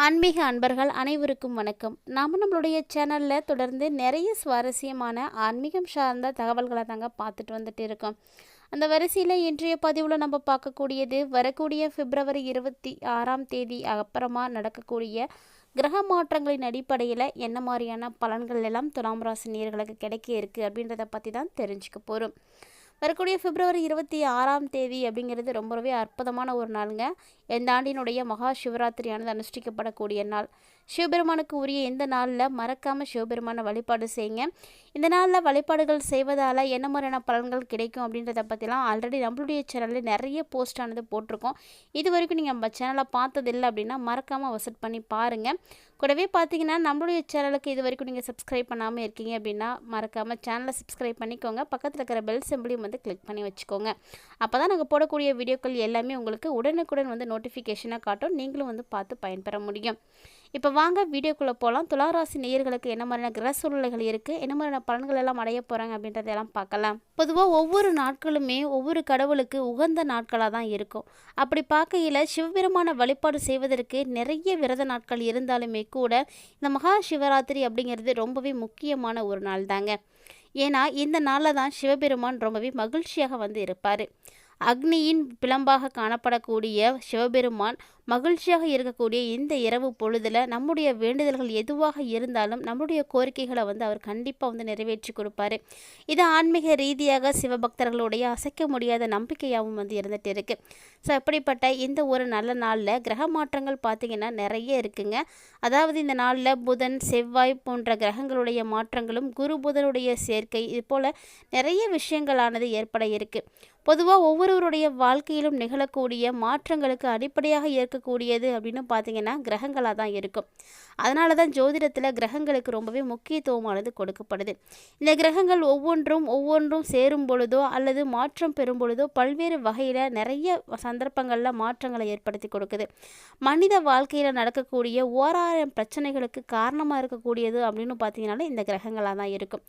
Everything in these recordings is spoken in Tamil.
ஆன்மீக அன்பர்கள் அனைவருக்கும் வணக்கம். நம்மளுடைய சேனலில் தொடர்ந்து நிறைய சுவாரஸ்யமான ஆன்மீகம் சார்ந்த தகவல்களை தாங்க பார்த்துட்டு வந்துட்டு இருக்கோம். அந்த வரிசையில் இன்றைய பதிவில் நம்ம பார்க்கக்கூடியது வரக்கூடிய பிப்ரவரி 26 அப்புறமா நடக்கக்கூடிய கிரக மாற்றங்களின் அடிப்படையில் என்ன மாதிரியான பலன்கள் எல்லாம் துலாம் ராசி நேயர்களுக்கு கிடைக்க இருக்குது அப்படின்றத பற்றி தான் தெரிஞ்சுக்க போகிறோம். வரக்கூடிய பிப்ரவரி 26 அப்படிங்கிறது ரொம்பவே அற்புதமான ஒரு நாளுங்க. இந்த ஆண்டினுடைய மகா சிவராத்திரியானது அனுஷ்டிக்கப்படக்கூடிய நாள். சிவபெருமானுக்கு உரிய இந்த நாளில் மறக்காமல் சிவபெருமானை வழிபாடு செய்யுங்க. இந்த நாளில் வழிபாடுகள் செய்வதால் என்ன மாதிரியான பலன்கள் கிடைக்கும் அப்படின்றத பற்றிலாம் ஆல்ரெடி நம்மளுடைய சேனலில் நிறைய போஸ்டானது போட்டிருக்கோம். இது வரைக்கும் நீங்கள் நம்ம சேனலை பார்த்ததில்லை அப்படின்னா மறக்காமல் விசிட் பண்ணி பாருங்கள். கூடவே பார்த்தீங்கன்னா நம்மளுடைய சேனலுக்கு இது வரைக்கும் நீங்கள் சப்ஸ்கிரைப் பண்ணாமல் இருக்கீங்க அப்படின்னா மறக்காமல் சேனலை சப்ஸ்கிரைப் பண்ணிக்கோங்க. பக்கத்தில் இருக்கிற பெல் சிம்பிளையும் வந்து கிளிக் பண்ணி வச்சுக்கோங்க. அப்போ தான் நாங்கள் போடக்கூடிய வீடியோக்கள் எல்லாமே உங்களுக்கு உடனுக்குடன் வந்து நோட்டிஃபிகேஷனாக காட்டும். நீங்களும் வந்து பார்த்து பயன்பெற முடியும். இப்போ வாங்க வீடியோக்குள்ளே போகலாம். துளாராசி நேயர்களுக்கு என்ன மாதிரியான கிரக சூழ்நிலைகள் இருக்குது, என்ன மாதிரியான பலன்கள் எல்லாம் அடைய போகிறாங்க அப்படின்றதெல்லாம் பார்க்கலாம். பொதுவாக ஒவ்வொரு நாட்களுமே ஒவ்வொரு கடவுளுக்கு உகந்த நாட்களாக தான் இருக்கும். அப்படி பார்க்கையில் சிவபெருமான வழிபாடு செய்வதற்கு நிறைய விரத நாட்கள் இருந்தாலுமே கூட இந்த மகா சிவராத்திரி அப்படிங்கிறது ரொம்பவே முக்கியமான ஒரு நாள் தாங்க. ஏன்னா இந்த நாளில் தான் சிவபெருமான் ரொம்பவே மகிழ்ச்சியாக வந்து இருப்பார். அக்னியின் பிளம்பாக காணப்படக்கூடிய சிவபெருமான் மகிழ்ச்சியாக இருக்கக்கூடிய இந்த இரவு பொழுதில் நம்முடைய வேண்டுதல்கள் எதுவாக இருந்தாலும் நம்முடைய கோரிக்கைகளை வந்து அவர் கண்டிப்பாக வந்து நிறைவேற்றி கொடுப்பாரு. இது ஆன்மீக ரீதியாக சிவபக்தர்களுடைய அசைக்க முடியாத நம்பிக்கையாகவும் வந்து இருந்துகிட்டு இருக்குது. ஸோ அப்படிப்பட்ட இந்த ஒரு நல்ல நாளில் கிரக மாற்றங்கள் பார்த்திங்கன்னா நிறைய இருக்குங்க. அதாவது இந்த நாளில் புதன் செவ்வாய் போன்ற கிரகங்களுடைய மாற்றங்களும் குரு புதனுடைய சேர்க்கை இது போல் நிறைய விஷயங்களானது ஏற்பட இருக்குது. பொதுவாக ஒவ்வொருவருடைய வாழ்க்கையிலும் நிகழக்கூடிய மாற்றங்களுக்கு அடிப்படையாக இருக்கக்கூடியது அப்படின்னு பார்த்தீங்கன்னா கிரகங்களாக தான் இருக்கும். அதனால தான் ஜோதிடத்தில் கிரகங்களுக்கு ரொம்பவே முக்கியத்துவமானது கொடுக்கப்படுது. இந்த கிரகங்கள் ஒவ்வொன்றும் சேரும் பொழுதோ அல்லது மாற்றம் பெறும் பொழுதோ பல்வேறு வகையில் நிறைய சந்தர்ப்பங்களில் மாற்றங்களை ஏற்படுத்தி கொடுக்குது. மனித வாழ்க்கையில் நடக்கக்கூடிய ஓராயிரம் பிரச்சனைகளுக்கு காரணமாக இருக்கக்கூடியது அப்படின்னு பார்த்தீங்கன்னாலே இந்த கிரகங்களாக தான் இருக்கும்.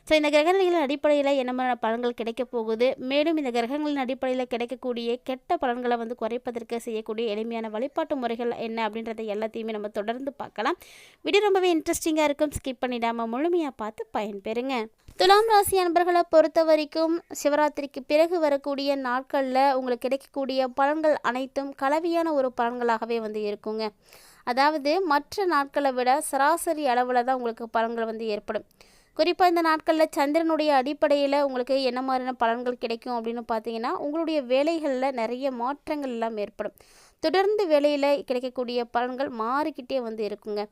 ஸோ இந்த கிரகங்களின் அடிப்படையில் என்ன மாதிரியான பலன்கள் கிடைக்க போகுது, மேலும் இந்த கிரகங்களின் அடிப்படையில் கிடைக்கக்கூடிய கெட்ட பலன்களை வந்து குறைப்பதற்கு செய்யக்கூடிய எளிமையான வழிபாட்டு முறைகள் என்ன அப்படின்றத எல்லாத்தையுமே நம்ம தொடர்ந்து பார்க்கலாம். வீடியோ ரொம்பவே இன்ட்ரெஸ்டிங்காக இருக்கும். ஸ்கிப் பண்ணிடாமல் முழுமையாக பார்த்து பயன்பெறுங்க. துலாம் ராசி அன்பர்களை பொறுத்த வரைக்கும் சிவராத்திரிக்கு பிறகு வரக்கூடிய நாட்களில் உங்களுக்கு கிடைக்கக்கூடிய பலன்கள் அனைத்தும் கலவையான ஒரு பலன்களாகவே வந்து இருக்குங்க. அதாவது மற்ற நாட்களை விட சராசரி அளவில் தான் உங்களுக்கு பலன்கள் வந்து ஏற்படும். குறிப்பாக இந்த நாட்களில் சந்திரனுடைய அடிப்படையில் உங்களுக்கு என்ன மாதிரியான பலன்கள் கிடைக்கும் அப்படின்னு பார்த்தீங்கன்னா உங்களுடைய வேலைகளில் நிறைய மாற்றங்கள் எல்லாம் ஏற்படும். தொடர்ந்து வேலையில் கிடைக்கக்கூடிய பலன்கள் மாறிக்கிட்டே வந்து இருக்குங்க.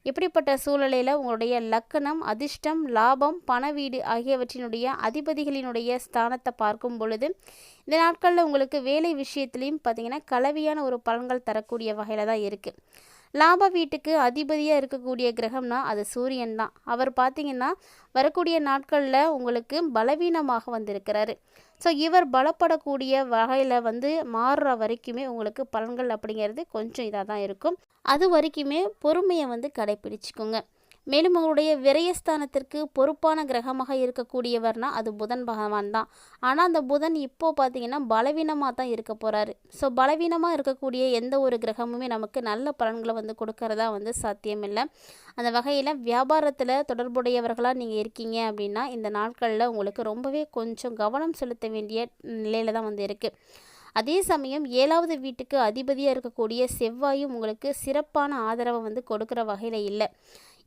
இப்படிப்பட்ட சூழ்நிலையில் உங்களுடைய லக்கணம், அதிர்ஷ்டம், லாபம், பண வீடு ஆகியவற்றினுடைய அதிபதிகளினுடைய ஸ்தானத்தை பார்க்கும் பொழுது இந்த நாட்களில் உங்களுக்கு வேலை விஷயத்துலையும் பார்த்தீங்கன்னா கலவையான ஒரு பலன்கள் தரக்கூடிய வகையில் தான் இருக்குது. லாப வீட்டுக்கு அதிபதியாக இருக்கக்கூடிய கிரகம்னா அது சூரியன் தான். அவர் பார்த்திங்கன்னா வரக்கூடிய நாட்களில் உங்களுக்கு பலவீனமாக வந்திருக்கிறாரு. ஸோ இவர் பலப்படக்கூடிய வகையில் வந்து மாறுற வரைக்குமே உங்களுக்கு பலன்கள் அப்படிங்கிறது கொஞ்சம் இதாக தான் இருக்கும். அது வரைக்குமே பொறுமையை வந்து கடைப்பிடிச்சிக்கோங்க. மேலும் உங்களுடைய விரயஸ்தானத்திற்கு பொறுப்பான கிரகமாக இருக்கக்கூடியவர்னா அது புதன் பகவான் தான். ஆனால் அந்த புதன் இப்போது பார்த்தீங்கன்னா பலவீனமாக தான் இருக்க போகிறாரு. ஸோ பலவீனமாக இருக்கக்கூடிய எந்த ஒரு கிரகமுமே நமக்கு நல்ல பலன்களை வந்து கொடுக்கறதா வந்து சாத்தியமில்லை. அந்த வகையில் வியாபாரத்தில் தொடர்புடையவர்களாக நீங்கள் இருக்கீங்க அப்படின்னா இந்த நாட்களில் உங்களுக்கு ரொம்பவே கொஞ்சம் கவனம் செலுத்த வேண்டிய நிலையில் தான் வந்து இருக்குது. அதே சமயம் 7வது வீட்டுக்கு அதிபதியாக இருக்கக்கூடிய செவ்வாயும் உங்களுக்கு சிறப்பான ஆதரவை வந்து கொடுக்குற வகையில் இல்லை.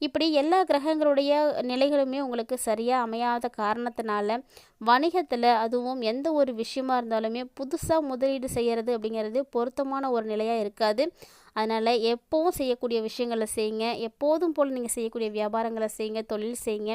இப்படி எல்லா கிரகங்களுடைய நிலைகளுமே உங்களுக்கு சரியாக அமையாத காரணத்தினால வணிகத்தில் அதுவும் எந்த ஒரு விஷயமா இருந்தாலுமே புதுசாக முதலீடு செய்கிறது அப்படிங்கிறது பொருத்தமான ஒரு நிலையாக இருக்காது. அதனால் எப்போவும் செய்யக்கூடிய விஷயங்களை செய்யுங்க. எப்போதும் போல் நீங்கள் செய்யக்கூடிய வியாபாரங்களை செய்யுங்க, தொழில் செய்யுங்க.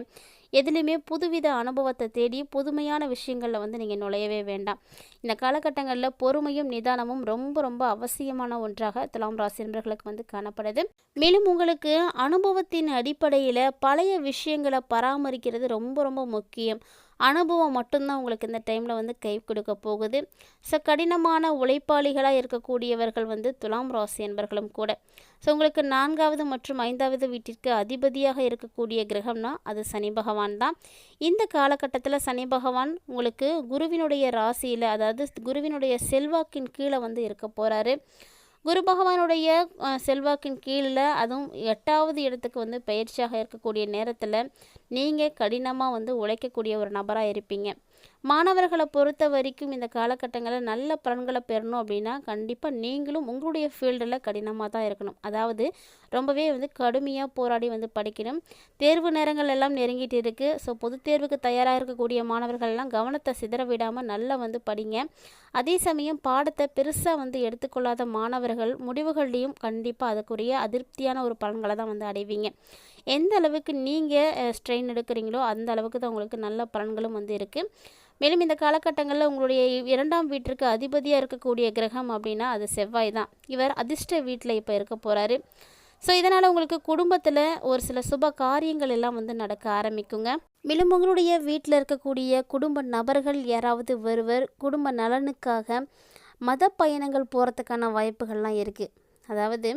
எதுலேயுமே புதுவித அனுபவத்தை தேடி புதுமையான விஷயங்களில் வந்து நீங்கள் நுழையவே வேண்டாம். இந்த காலகட்டங்களில் பொறுமையும் நிதானமும் ரொம்ப ரொம்ப அவசியமான ஒன்றாக துலாம் ராசி நண்பர்களுக்கு வந்து காணப்படுது. மேலும் உங்களுக்கு அனுபவத்தின் அடிப்படையில் பழைய விஷயங்களை பராமரிக்கிறது ரொம்ப ரொம்ப முக்கியம். அனுபவம் மட்டும்தான் உங்களுக்கு இந்த டைமில் வந்து கை கொடுக்க போகுது. ஸோ கடினமான உழைப்பாளிகளாக இருக்கக்கூடியவர்கள் வந்து துலாம் ராசி என்பர்களும் கூட. ஸோ உங்களுக்கு 4வது மற்றும் 5வது வீட்டிற்கு அதிபதியாக இருக்கக்கூடிய கிரகம்னா அது சனி பகவான் தான். இந்த காலகட்டத்தில் சனி பகவான் உங்களுக்கு குருவினுடைய ராசியில், அதாவது குருவினுடைய செல்வாக்கின் கீழே வந்து இருக்க போகிறாரு. குரு பகவானுடைய செல்வாக்கின் கீழில் அதுவும் 8வது இடத்துக்கு வந்து பயிற்சியாக இருக்கக்கூடிய நேரத்தில் நீங்கள் கடினமாக வந்து உழைக்கக்கூடிய ஒரு நபராக இருப்பீங்க. மாணவர்களை பொறுத்த வரைக்கும் இந்த காலகட்டங்களில் நல்ல பலன்களை பெறணும் அப்படின்னா கண்டிப்பாக நீங்களும் உங்களுடைய ஃபீல்டில் கடினமாக தான் இருக்கணும். அதாவது ரொம்பவே வந்து கடுமையாக போராடி வந்து படிக்கணும். தேர்வு நேரங்கள் எல்லாம் நெருங்கிட்டு இருக்குது. ஸோ பொதுத் தேர்வுக்கு தயாராக இருக்கக்கூடிய மாணவர்கள்லாம் கவனத்தை சிதற விடாமல் நல்லா வந்து படிங்க. அதே சமயம் பாடத்தை பெருசாக வந்து எடுத்துக்கொள்ளாத மாணவர்கள் முடிவுகள்லேயும் கண்டிப்பாக அதுக்குரிய அதிருப்தியான ஒரு பலன்களை தான் வந்து அடைவீங்க. எந்த அளவுக்கு நீங்கள் ஸ்ட்ரெயின் எடுக்கிறீங்களோ அந்த அளவுக்கு தான் உங்களுக்கு நல்ல பலன்களும் வந்து இருக்குது. மேலும் இந்த காலகட்டங்களில் உங்களுடைய 2ஆம் வீட்டிற்கு அதிபதியாக இருக்கக்கூடிய கிரகம் அப்படின்னா அது செவ்வாய் தான். இவர் அதிர்ஷ்ட வீட்டில் இப்போ இருக்க போகிறாரு. ஸோ இதனால் உங்களுக்கு குடும்பத்தில் ஒரு சில சுப காரியங்கள் எல்லாம் வந்து நடக்க ஆரம்பிக்குங்க. மேலும் உங்களுடைய வீட்டில் இருக்கக்கூடிய குடும்ப நபர்கள் யாராவது ஒருவர் குடும்ப நலனுக்காக மத பயணங்கள் போகிறதுக்கான வாய்ப்புகள்லாம் இருக்குது. அதாவது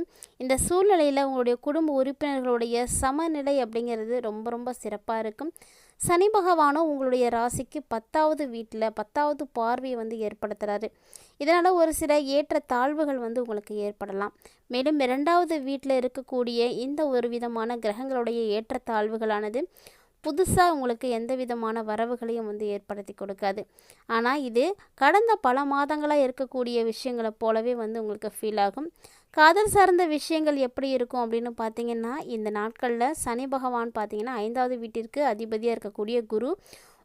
இந்த சூழ்நிலையில் உங்களுடைய குடும்ப உறுப்பினர்களுடைய சமநிலை அப்படிங்கிறது ரொம்ப ரொம்ப சிறப்பாக இருக்கும். சனி பகவானும் உங்களுடைய ராசிக்கு 10வது வீட்டில் 10வது பார்வையை வந்து ஏற்படுத்துகிறாரு. இதனால் ஒரு சில ஏற்ற தாழ்வுகள் வந்து உங்களுக்கு ஏற்படலாம். மேலும் 2வது வீட்டில் இருக்கக்கூடிய இந்த ஒரு விதமான கிரகங்களுடைய ஏற்ற தாழ்வுகளானது புதுசாக உங்களுக்கு எந்த விதமான வரவுகளையும் வந்து ஏற்படுத்தி கொடுக்காது. ஆனால் இது கடந்த பல மாதங்களாக இருக்கக்கூடிய விஷயங்களை போலவே வந்து உங்களுக்கு ஃபீல் ஆகும். காதல் சார்ந்த விஷயங்கள் எப்படி இருக்கும் அப்படின்னு பார்த்தீங்கன்னா, இந்த நாட்களில் சனி பகவான் பார்த்தீங்கன்னா 5வது வீட்டிற்கு அதிபதியாக இருக்கக்கூடிய குரு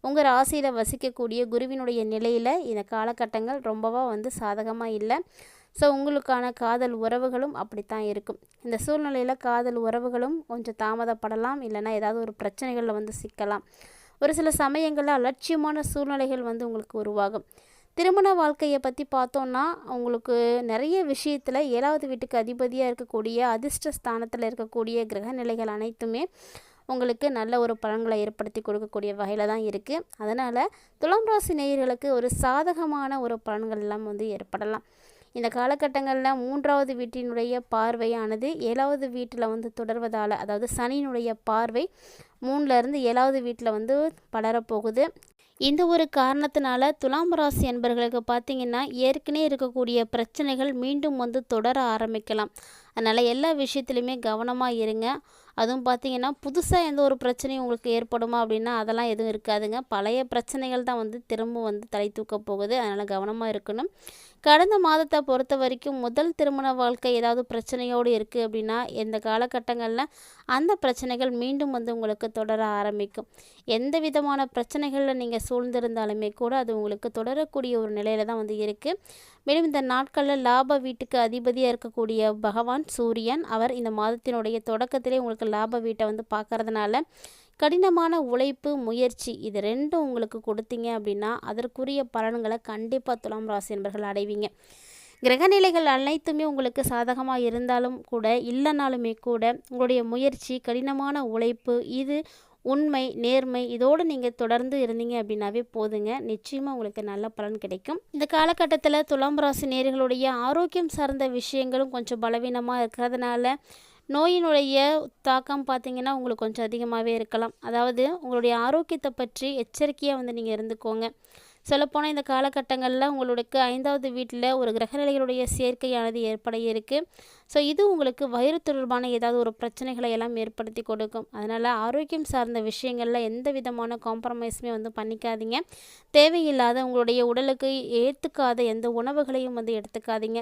உங்கள் ராசியில் வசிக்கக்கூடிய குருவினுடைய நிலையில் இந்த காலகட்டங்கள் ரொம்பவா வந்து சாதகமாக இல்லை. ஸோ உங்களுக்கான காதல் உறவுகளும் அப்படித்தான் இருக்கும். இந்த சூழ்நிலையில் காதல் உறவுகளும் கொஞ்சம் தாமதப்படலாம், இல்லைன்னா ஏதாவது ஒரு பிரச்சனைகளில் வந்து சிக்கலாம். ஒரு சில சமயங்களில் அலட்சியமான சூழ்நிலைகள் வந்து உங்களுக்கு உருவாகும். திருமண வாழ்க்கையை பற்றி பார்த்தோன்னா உங்களுக்கு நிறைய விஷயத்தில் 7வது வீட்டுக்கு அதிபதியாக இருக்கக்கூடிய அதிர்ஷ்ட ஸ்தானத்தில் இருக்கக்கூடிய கிரக நிலைகள் அனைத்துமே உங்களுக்கு நல்ல ஒரு பலன்களை ஏற்படுத்தி கொடுக்கக்கூடிய வகையில் தான் இருக்குது. அதனால் துலாம் ராசி நேயர்களுக்கு ஒரு சாதகமான ஒரு பலன்கள் எல்லாம் வந்து ஏற்படலாம். இந்த காலகட்டங்களில் 3வது வீட்டினுடைய பார்வையானது 7வது வீட்டில் வந்து தொடர்வதால், அதாவது சனியினுடைய பார்வை 3லேருந்து 7வது வீட்டில் வந்து படரப்போகுது. இந்த ஒரு காரணத்தினால துலாம் ராசி என்பர்களுக்கு பார்த்திங்கன்னா ஏற்கனவே இருக்கக்கூடிய பிரச்சனைகள் மீண்டும் வந்து தொடர ஆரம்பிக்கலாம். அதனால் எல்லா விஷயத்துலையுமே கவனமாக இருங்க. அதுவும் பார்த்திங்கன்னா புதுசாக எந்த ஒரு பிரச்சனையும் உங்களுக்கு ஏற்படுமா அப்படின்னா அதெல்லாம் எதுவும் இருக்காதுங்க. பழைய பிரச்சனைகள் தான் வந்து திரும்ப வந்து தலை தூக்க போகுது. அதனால் கவனமாக இருக்கணும். கடந்த மாதத்தை பொறுத்த வரைக்கும் முதல் திருமண வாழ்க்கை ஏதாவது பிரச்சனையோடு இருக்குது அப்படின்னா இந்த காலகட்டங்களில் அந்த பிரச்சனைகள் மீண்டும் வந்து உங்களுக்கு தொடர ஆரம்பிக்கும். எந்த விதமான பிரச்சனைகளில் நீங்கள் சூழ்ந்திருந்தாலுமே கூட அது உங்களுக்கு தொடரக்கூடிய ஒரு நிலையில் தான் வந்து இருக்குது. மேலும் இந்த நாட்களில் லாப வீட்டுக்கு அதிபதியாக இருக்கக்கூடிய பகவான் சூரியன் அவர் இந்த மாதத்தினுடைய தொடக்கத்திலே உங்களுக்கு லாப வீட்டை வந்து பார்க்கறதுனால கடினமான உழைப்பு முயற்சி இது ரெண்டும் உங்களுக்கு கொடுத்தீங்க அப்படின்னா அதற்குரிய பலன்களை கண்டிப்பாக துலாம் ராசி என்பர்கள் அடைவீங்க. கிரகநிலைகள் அனைத்துமே உங்களுக்கு சாதகமாக இருந்தாலும் கூட இல்லைனாலுமே கூட உங்களுடைய முயற்சி கடினமான உழைப்பு இது உண்மை நேர்மை இதோடு நீங்கள் தொடர்ந்து இருந்தீங்க அப்படின்னாவே போதுங்க. நிச்சயமாக உங்களுக்கு நல்ல பலன் கிடைக்கும். இந்த காலகட்டத்தில் துலாம் ராசி நேயர்களுடைய ஆரோக்கியம் சார்ந்த விஷயங்களும் கொஞ்சம் பலவீனமாக இருக்கிறதுனால நோயினுடைய தாக்கம் பார்த்திங்கன்னா உங்களுக்கு கொஞ்சம் அதிகமாகவே இருக்கலாம். அதாவது உங்களுடைய ஆரோக்கியத்தை பற்றி எச்சரிக்கையாக வந்து நீங்கள் இருந்துக்கோங்க. சொல்லப்போனால் இந்த காலகட்டங்களில் உங்களுக்கு 5வது வீட்டில் ஒரு கிரகநிலைகளுடைய சேர்க்கையானது ஏற்பட இருக்குது. ஸோ இது உங்களுக்கு வயிறு தொடர்பான ஏதாவது ஒரு பிரச்சனைகளை எல்லாம் ஏற்படுத்தி கொடுக்கும். அதனால் ஆரோக்கியம் சார்ந்த விஷயங்களில் எந்த விதமான காம்ப்ரமைஸுமே வந்து பண்ணிக்காதீங்க. தேவையில்லாத உங்களுடைய உடலுக்கு ஏற்றுக்காத எந்த உணவுகளையும் வந்து எடுத்துக்காதீங்க.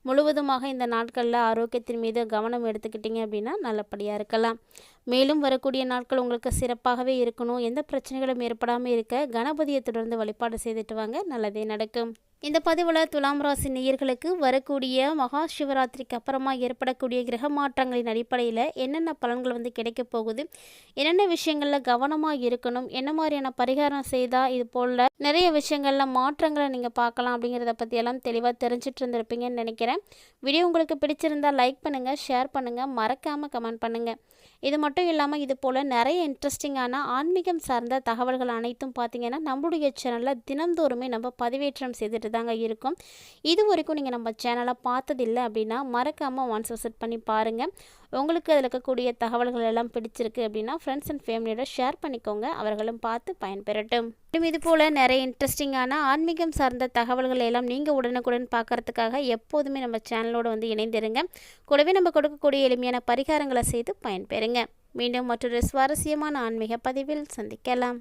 முழுவதுமாக இந்த நாட்களில் ஆரோக்கியத்தின் மீது கவனம் எடுத்துக்கிட்டிங்க அப்படின்னா நல்லபடியாக இருக்கலாம். மேலும் வரக்கூடிய நாட்கள் உங்களுக்கு சிறப்பாகவே இருக்கணும், எந்த பிரச்சனைகளும் ஏற்படாமல் இருக்க கணபதியை தொடர்ந்து வழிபாடு செய்துட்டு வாங்க, நல்லதே நடக்கும். இந்த பதிவில் துலாம் ராசி நேயர்களுக்கு வரக்கூடிய மகா சிவராத்திரிக்கு அப்புறமா ஏற்படக்கூடிய கிரக மாற்றங்களின் அடிப்படையில் என்னென்ன பலன்கள் வந்து கிடைக்க போகுது, என்னென்ன விஷயங்களில் கவனமாக இருக்கணும், என்ன மாதிரியான பரிகாரம் செய்தால் இது போல் நிறைய விஷயங்களில் மாற்றங்களை நீங்கள் பார்க்கலாம் அப்படிங்கிறத பற்றியெல்லாம் தெளிவாக தெரிஞ்சிட்டு இருந்திருப்பீங்கன்னு நினைக்கிறேன். வீடியோ உங்களுக்கு பிடிச்சிருந்தால் லைக் பண்ணுங்கள், ஷேர் பண்ணுங்கள், மறக்காமல் கமெண்ட் பண்ணுங்கள். இது மட்டும் இல்லாமல் இது போல் நிறைய இன்ட்ரெஸ்டிங்கான ஆன்மீகம் சார்ந்த தகவல்கள் அனைத்தும் பார்த்திங்கன்னா நம்மளுடைய சேனலில் தினந்தோறுமே நம்ம பதிவேற்றம் செய்துட்டு தாங்க இருக்கும். இது வரைக்கும் நீங்கள் நம்ம சேனலை பார்த்ததில்லை அப்படின்னா மறக்காமல் ஒன்ஸ் விசிட் பண்ணி பாருங்கள். உங்களுக்கு அதில் இருக்கக்கூடிய தகவல்கள் எல்லாம் பிடிச்சிருக்கு அப்படின்னா ஃப்ரெண்ட்ஸ் அண்ட் ஃபேமிலியோட ஷேர் பண்ணிக்கோங்க. அவர்களும் பார்த்து பயன்பெறட்டும். இது போல் நிறைய இன்ட்ரெஸ்டிங்கான ஆன்மீகம் சார்ந்த தகவல்களை எல்லாம் நீங்கள் உடனுக்குடன் பார்க்கறதுக்காக எப்போதுமே நம்ம சேனலோடு வந்து இணைந்திருங்க. கூடவே நம்ம கொடுக்கக்கூடிய எளிமையான பரிகாரங்களை செய்து பயன்பெறுங்க. மீண்டும் மற்றொரு சுவாரஸ்யமான ஆன்மீக பதிவில் சந்திக்கலாம்.